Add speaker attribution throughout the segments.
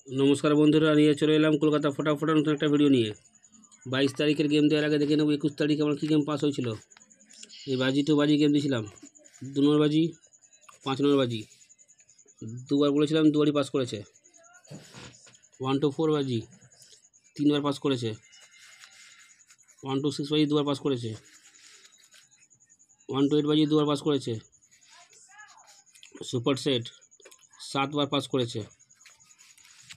Speaker 1: नमस्कार बंधुरा निये चले एलाम कलकाता फटाफट नतून एक भिडियो निये 22 तारीखेर गेम देওয়ার आगे देखे नेब 21 तारीखे आमार कि गेम पास हयेछिलो। এই बाजी टू बाजी गेम दिয়েছিলাম 2 নম্বর बाजी 5 নম্বর बाजी দুবার বলেছিলাম দুবারই পাস করেছে। 1 to 4 बाजी তিনবার পাস করেছে। 1 to 6 बाजी দুবার পাস করেছে। 1 to 8 बाजी দুবার পাস করেছে। सुपर सेट 7 बार पास करेছে।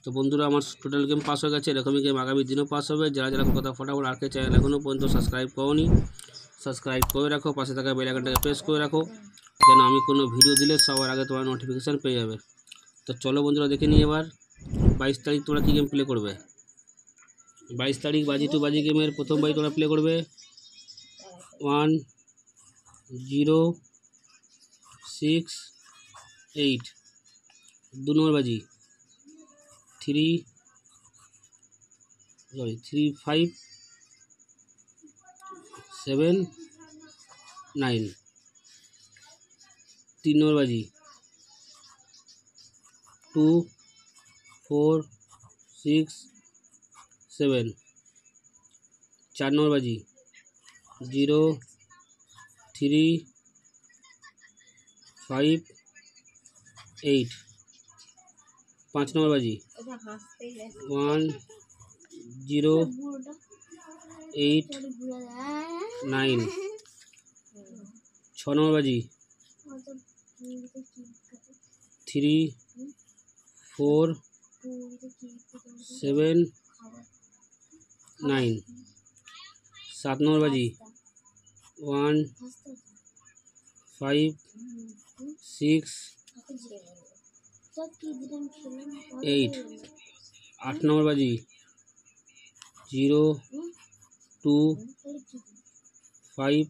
Speaker 1: तो बंधुरा आमार टोटाल गेम पास हो गए। एरकम गेम आगामी दिनों पास हो। जरा जरा कलकाता फटाफट आके चैनल एखोनो पर्यन्त सबसक्राइब करोनी सबसक्राइब करे रखो, पाशे थाका बेल आइकनटाके प्रेस करे रखो जेन आमी कोनो भिडियो दिले सबार आगे तोमरा नोटिफिकेशन पेये जाबे। तो चलो बंधुरा देखे निई एबार 22 तारीख तोमरा कि गेम प्ले करबे। 22 तारीख बाजी टू बाजी गेमेर प्रथम बाजी तोमरा प्ले करबे 1 0 6 8 2 নম্বর बाजी 3 5 7 9 3 নম্বর बाजी 2 4 6 7 4 নম্বর बाजी 0 3 5 8 5 নম্বর बाजी 1 0 8 9 6 নম্বর बाजी 3 4 7 9 7 নম্বর बाजी 1 5 6 8 8 নম্বর बाजी 0 2 5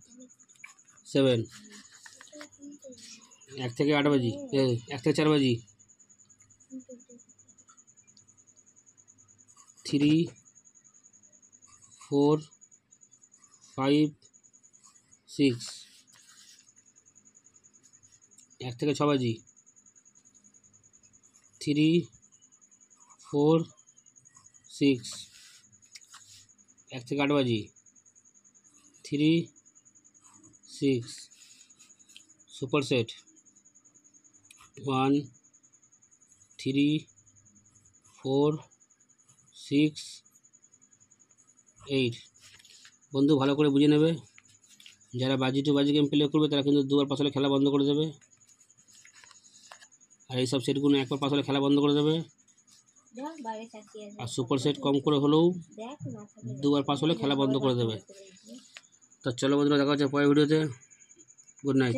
Speaker 1: 7 1 থেকে 8 बाजी 1 থেকে 4 बाजी 3 4 5 6 1 থেকে 6 बाजी 3 4 6 1 থেকে 8 बाजी 3 6 सुपर सेट 1 3 4 6 8 बंधु भालो करे बुझे नेबे। যারা বাজি টু বাজি गेम प्ले करবে তারা কিন্তু দুবার পাস হলে খেলা বন্ধ করে দেবে। আর এই সব সেটগুলো একবার পাস হলে খেলা বন্ধ করে দেবে। আর সুপার সেট কম করে হলেও দুবার পাস হলে খেলা বন্ধ করে দেবে। তো চলো বন্ধুরা, দেখা হচ্ছে পরের ভিডিওতে। Good night.